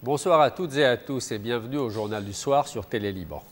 Bonsoir à toutes et à tous et bienvenue au Journal du Soir sur Télé Libre.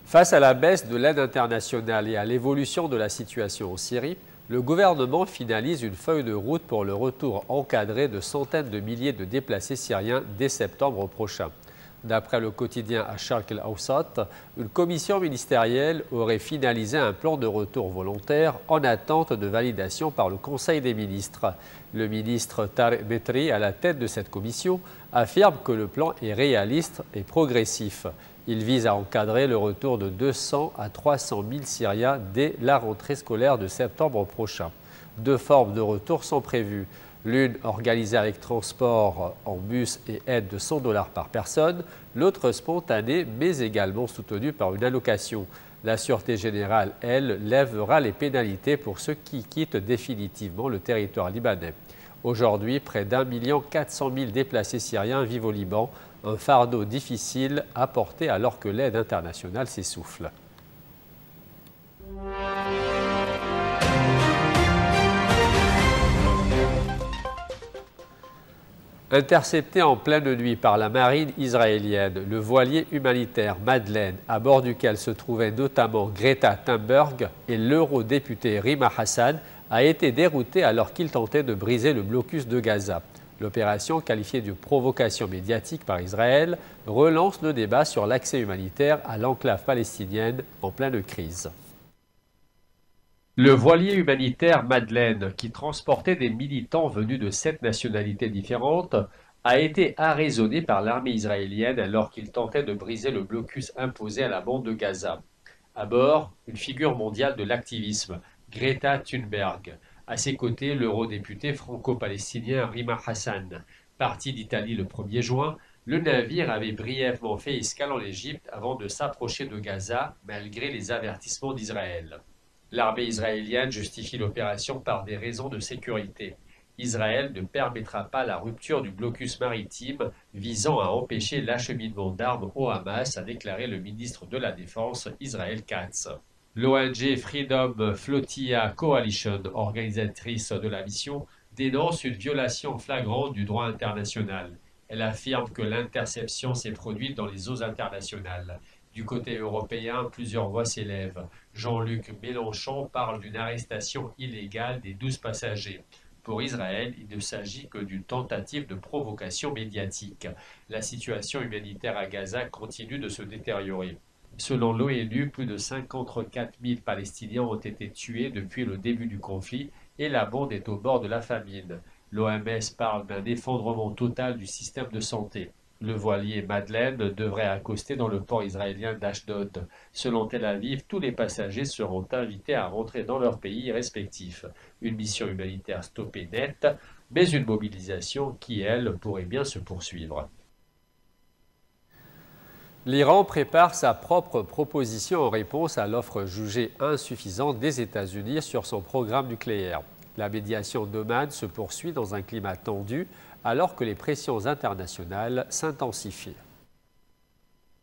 Face à la baisse de l'aide internationale et à l'évolution de la situation en Syrie, le gouvernement finalise une feuille de route pour le retour encadré de centaines de milliers de déplacés syriens dès septembre prochain. D'après le quotidien Al-Sharq al-Awsat, une commission ministérielle aurait finalisé un plan de retour volontaire en attente de validation par le Conseil des ministres. Le ministre Tariq Betri, à la tête de cette commission, affirme que le plan est réaliste et progressif. Il vise à encadrer le retour de 200 à 300 000 Syriens dès la rentrée scolaire de septembre prochain. Deux formes de retour sont prévues. L'une organisée avec transport en bus et aide de 100 $ par personne, l'autre spontanée mais également soutenue par une allocation. La Sûreté générale, elle, lèvera les pénalités pour ceux qui quittent définitivement le territoire libanais. Aujourd'hui, près d'1,4 million déplacés syriens vivent au Liban, un fardeau difficile à porter alors que l'aide internationale s'essouffle. Intercepté en pleine nuit par la marine israélienne, le voilier humanitaire Madeleine, à bord duquel se trouvaient notamment Greta Thunberg et l'eurodéputé Rima Hassan, a été dérouté alors qu'il tentait de briser le blocus de Gaza. L'opération, qualifiée de provocation médiatique par Israël, relance le débat sur l'accès humanitaire à l'enclave palestinienne en pleine crise. Le voilier humanitaire Madeleine, qui transportait des militants venus de 7 nationalités différentes, a été arraisonné par l'armée israélienne alors qu'il tentait de briser le blocus imposé à la bande de Gaza. À bord, une figure mondiale de l'activisme, Greta Thunberg. À ses côtés, l'eurodéputé franco-palestinien Rima Hassan. Parti d'Italie le 1er juin, le navire avait brièvement fait escale en Égypte avant de s'approcher de Gaza, malgré les avertissements d'Israël. L'armée israélienne justifie l'opération par des raisons de sécurité. Israël ne permettra pas la rupture du blocus maritime visant à empêcher l'acheminement d'armes au Hamas, a déclaré le ministre de la Défense Israël Katz. L'ONG Freedom Flotilla Coalition, organisatrice de la mission, dénonce une violation flagrante du droit international. Elle affirme que l'interception s'est produite dans les eaux internationales. Du côté européen, plusieurs voix s'élèvent. Jean-Luc Mélenchon parle d'une arrestation illégale des 12 passagers. Pour Israël, il ne s'agit que d'une tentative de provocation médiatique. La situation humanitaire à Gaza continue de se détériorer. Selon l'ONU, plus de 54 000 Palestiniens ont été tués depuis le début du conflit et la bande est au bord de la famine. L'OMS parle d'un effondrement total du système de santé. Le voilier Madeleine devrait accoster dans le port israélien d'Ashdod. Selon Tel Aviv, tous les passagers seront invités à rentrer dans leur pays respectif. Une mission humanitaire stoppée net, mais une mobilisation qui, elle, pourrait bien se poursuivre. L'Iran prépare sa propre proposition en réponse à l'offre jugée insuffisante des États-Unis sur son programme nucléaire. La médiation d'Oman se poursuit dans un climat tendu alors que les pressions internationales s'intensifient.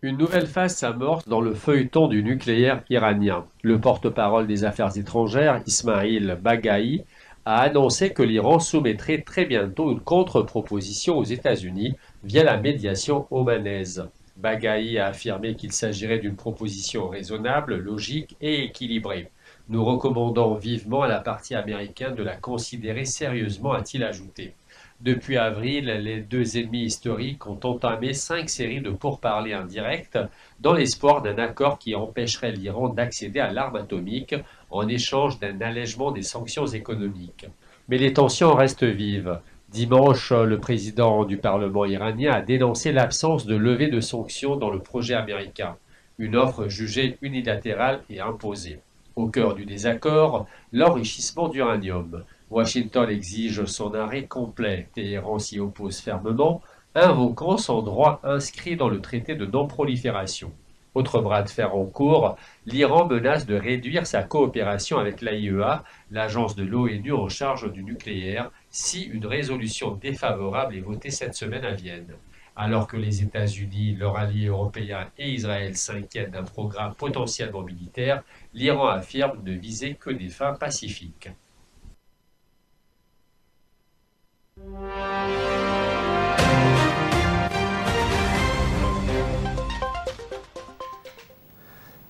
Une nouvelle phase s'amorce dans le feuilleton du nucléaire iranien. Le porte-parole des Affaires étrangères, Ismail Baghaei, a annoncé que l'Iran soumettrait très bientôt une contre-proposition aux États-Unis via la médiation omanaise. Baghaei a affirmé qu'il s'agirait d'une proposition raisonnable, logique et équilibrée. Nous recommandons vivement à la partie américaine de la considérer sérieusement, a-t-il ajouté. Depuis avril, les deux ennemis historiques ont entamé 5 séries de pourparlers indirects dans l'espoir d'un accord qui empêcherait l'Iran d'accéder à l'arme atomique en échange d'un allègement des sanctions économiques. Mais les tensions restent vives. Dimanche, le président du Parlement iranien a dénoncé l'absence de levée de sanctions dans le projet américain, une offre jugée unilatérale et imposée. Au cœur du désaccord, l'enrichissement d'uranium. Washington exige son arrêt complet. Téhéran s'y oppose fermement, invoquant son droit inscrit dans le traité de non-prolifération. Autre bras de fer en cours, l'Iran menace de réduire sa coopération avec l'AIEA, l'agence de l'ONU en charge du nucléaire, si une résolution défavorable est votée cette semaine à Vienne. Alors que les États-Unis, leurs alliés européens et Israël s'inquiètent d'un programme potentiellement militaire, l'Iran affirme ne viser que des fins pacifiques.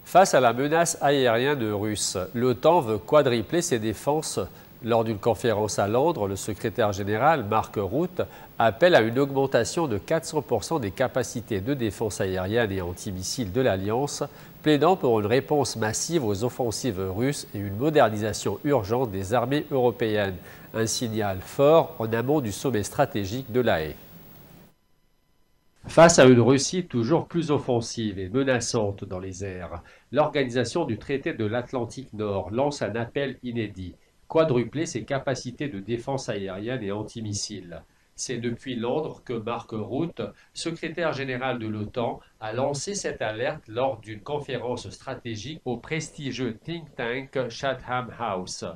Face à la menace aérienne russe, l'OTAN veut quadrupler ses défenses. Lors d'une conférence à Londres, le secrétaire général, Mark Rutte, appelle à une augmentation de 400% des capacités de défense aérienne et antimissiles de l'Alliance, plaidant pour une réponse massive aux offensives russes et une modernisation urgente des armées européennes. Un signal fort en amont du sommet stratégique de La Haye. Face à une Russie toujours plus offensive et menaçante dans les airs, l'Organisation du traité de l'Atlantique Nord lance un appel inédit: quadrupler ses capacités de défense aérienne et antimissiles. C'est depuis Londres que Mark Rutte, secrétaire général de l'OTAN, a lancé cette alerte lors d'une conférence stratégique au prestigieux think tank Chatham House.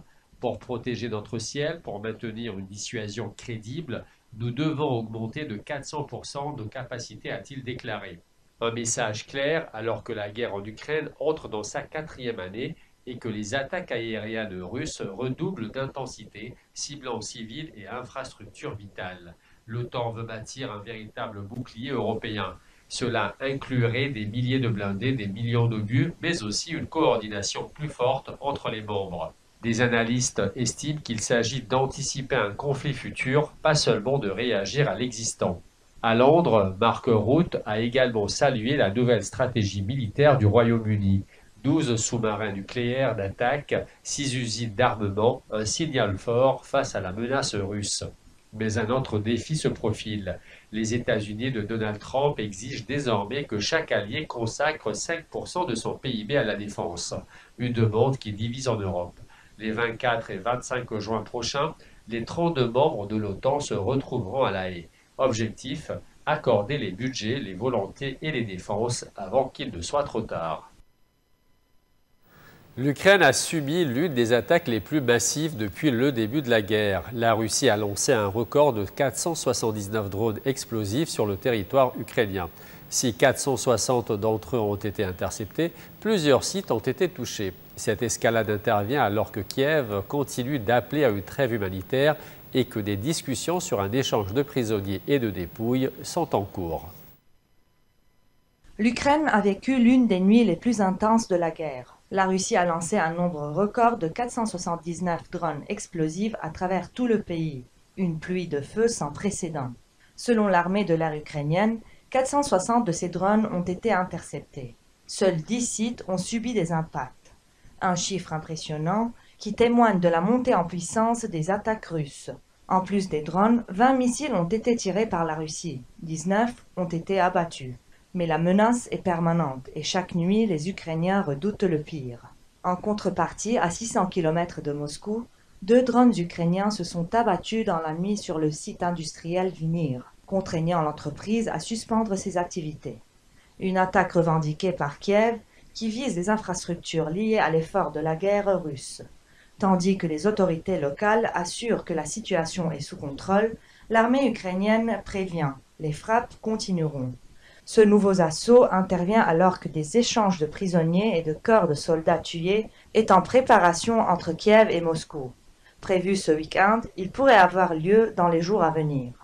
Pour protéger notre ciel, pour maintenir une dissuasion crédible, nous devons augmenter de 400% nos capacités, a-t-il déclaré. Un message clair alors que la guerre en Ukraine entre dans sa 4e année et que les attaques aériennes russes redoublent d'intensité, ciblant civils et infrastructures vitales. L'OTAN veut bâtir un véritable bouclier européen. Cela inclurait des milliers de blindés, des millions d'obus, mais aussi une coordination plus forte entre les membres. Des analystes estiment qu'il s'agit d'anticiper un conflit futur, pas seulement de réagir à l'existant. À Londres, Mark Rutte a également salué la nouvelle stratégie militaire du Royaume-Uni. 12 sous-marins nucléaires d'attaque, 6 usines d'armement, un signal fort face à la menace russe. Mais un autre défi se profile. Les États-Unis de Donald Trump exigent désormais que chaque allié consacre 5% de son PIB à la défense, une demande qui divise en Europe. Les 24 et 25 juin prochains, les 32 membres de l'OTAN se retrouveront à La Haye. Objectif: accorder les budgets, les volontés et les défenses avant qu'il ne soit trop tard. L'Ukraine a subi l'une des attaques les plus massives depuis le début de la guerre. La Russie a lancé un record de 479 drones explosifs sur le territoire ukrainien. Si 460 d'entre eux ont été interceptés, plusieurs sites ont été touchés. Cette escalade intervient alors que Kiev continue d'appeler à une trêve humanitaire et que des discussions sur un échange de prisonniers et de dépouilles sont en cours. L'Ukraine a vécu l'une des nuits les plus intenses de la guerre. La Russie a lancé un nombre record de 479 drones explosifs à travers tout le pays, une pluie de feu sans précédent. Selon l'armée de l'air ukrainienne, 460 de ces drones ont été interceptés. Seuls 10 sites ont subi des impacts. Un chiffre impressionnant qui témoigne de la montée en puissance des attaques russes. En plus des drones, 20 missiles ont été tirés par la Russie, 19 ont été abattus. Mais la menace est permanente et chaque nuit, les Ukrainiens redoutent le pire. En contrepartie, à 600 km de Moscou, 2 drones ukrainiens se sont abattus dans la nuit sur le site industriel Vinir, contraignant l'entreprise à suspendre ses activités. Une attaque revendiquée par Kiev qui vise les infrastructures liées à l'effort de la guerre russe. Tandis que les autorités locales assurent que la situation est sous contrôle, l'armée ukrainienne prévient, les frappes continueront. Ce nouveau assaut intervient alors que des échanges de prisonniers et de corps de soldats tués est en préparation entre Kiev et Moscou. Prévu ce week-end, il pourrait avoir lieu dans les jours à venir.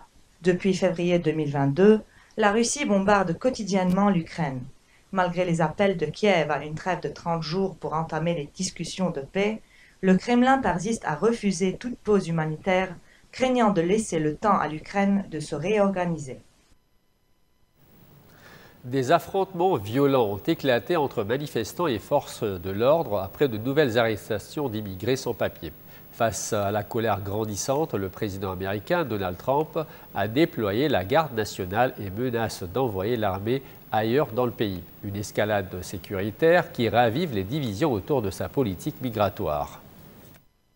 Depuis février 2022, la Russie bombarde quotidiennement l'Ukraine. Malgré les appels de Kiev à une trêve de 30 jours pour entamer les discussions de paix, le Kremlin persiste à refuser toute pause humanitaire, craignant de laisser le temps à l'Ukraine de se réorganiser. Des affrontements violents ont éclaté entre manifestants et forces de l'ordre après de nouvelles arrestations d'immigrés sans papier. Face à la colère grandissante, le président américain Donald Trump a déployé la garde nationale et menace d'envoyer l'armée ailleurs dans le pays. Une escalade sécuritaire qui ravive les divisions autour de sa politique migratoire.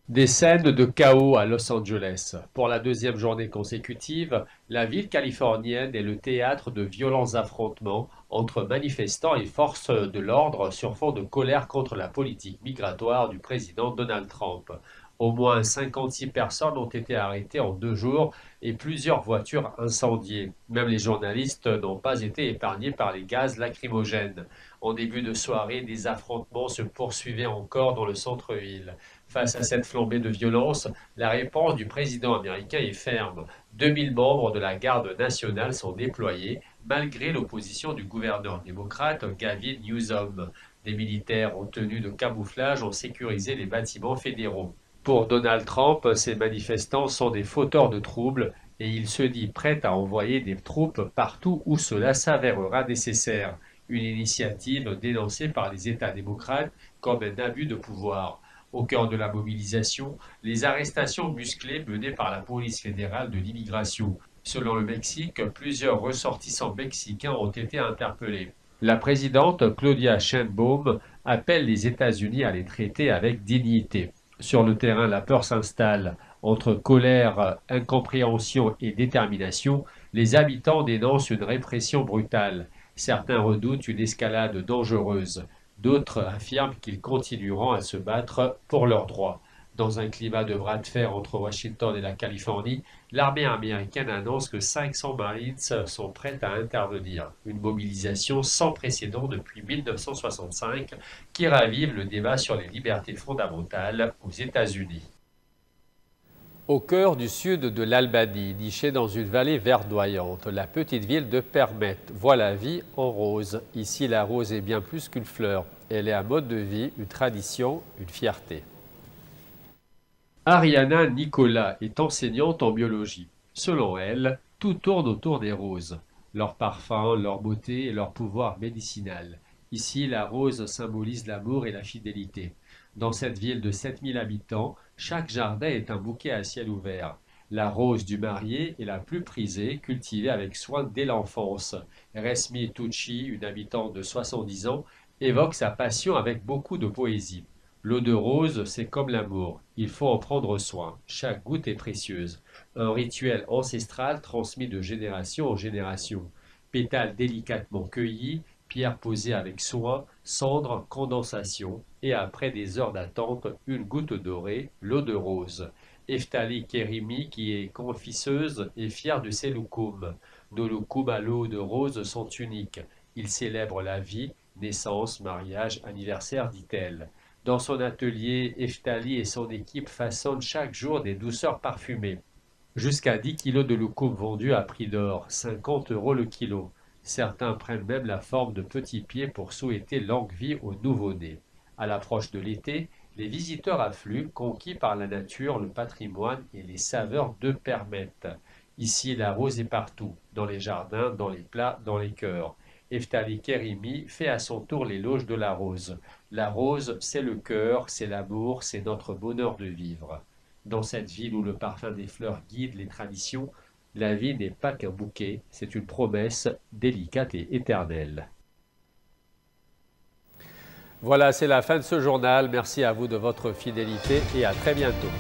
Des scènes de chaos à Los Angeles. Pour la 2e journée consécutive, la ville californienne est le théâtre de violents affrontements entre manifestants et forces de l'ordre sur fond de colère contre la politique migratoire du président Donald Trump. Au moins 56 personnes ont été arrêtées en 2 jours et plusieurs voitures incendiées. Même les journalistes n'ont pas été épargnés par les gaz lacrymogènes. En début de soirée, des affrontements se poursuivaient encore dans le centre-ville. Face à cette flambée de violence, la réponse du président américain est ferme. 2000 membres de la garde nationale sont déployés, malgré l'opposition du gouverneur démocrate Gavin Newsom. Des militaires en tenue de camouflage ont sécurisé les bâtiments fédéraux. Pour Donald Trump, ces manifestants sont des fauteurs de troubles et il se dit prêt à envoyer des troupes partout où cela s'avérera nécessaire. Une initiative dénoncée par les États démocrates comme un abus de pouvoir. Au cœur de la mobilisation, les arrestations musclées menées par la police fédérale de l'immigration. Selon le Mexique, plusieurs ressortissants mexicains ont été interpellés. La présidente Claudia Sheinbaum appelle les États-Unis à les traiter avec dignité. Sur le terrain, la peur s'installe. Entre colère, incompréhension et détermination, les habitants dénoncent une répression brutale. Certains redoutent une escalade dangereuse. D'autres affirment qu'ils continueront à se battre pour leurs droits. Dans un climat de bras de fer entre Washington et la Californie, l'armée américaine annonce que 500 Marines sont prêts à intervenir. Une mobilisation sans précédent depuis 1965 qui ravive le débat sur les libertés fondamentales aux États-Unis. Au cœur du sud de l'Albanie, nichée dans une vallée verdoyante, la petite ville de Permette voit la vie en rose. Ici, la rose est bien plus qu'une fleur. Elle est un mode de vie, une tradition, une fierté. Ariana Nicolas est enseignante en biologie. Selon elle, tout tourne autour des roses. Leur parfum, leur beauté et leur pouvoir médicinal. Ici, la rose symbolise l'amour et la fidélité. Dans cette ville de 7000 habitants, chaque jardin est un bouquet à ciel ouvert. La rose du marié est la plus prisée, cultivée avec soin dès l'enfance. Resmi Tucci, une habitante de 70 ans, évoque sa passion avec beaucoup de poésie. L'eau de rose, c'est comme l'amour. Il faut en prendre soin. Chaque goutte est précieuse. Un rituel ancestral transmis de génération en génération. Pétales délicatement cueillis, pierres posées avec soin, cendres, condensation, et après des heures d'attente, une goutte dorée, l'eau de rose. Eftali Kerimi, qui est confisseuse, est fière de ses loukoums. Nos loukoums à l'eau de rose sont uniques. Ils célèbrent la vie, naissance, mariage, anniversaire, dit-elle. Dans son atelier, Eftali et son équipe façonnent chaque jour des douceurs parfumées. Jusqu'à 10 kilos de loukoum vendus à prix d'or, 50 € le kilo. Certains prennent même la forme de petits pieds pour souhaiter longue vie aux nouveau-nés. À l'approche de l'été, les visiteurs affluent, conquis par la nature, le patrimoine et les saveurs de Permette. Ici, la rose est partout, dans les jardins, dans les plats, dans les cœurs. Eftali Kerimi fait à son tour l'éloge de la rose. La rose, c'est le cœur, c'est l'amour, c'est notre bonheur de vivre. Dans cette ville où le parfum des fleurs guide les traditions, la vie n'est pas qu'un bouquet, c'est une promesse délicate et éternelle. Voilà, c'est la fin de ce journal. Merci à vous de votre fidélité et à très bientôt.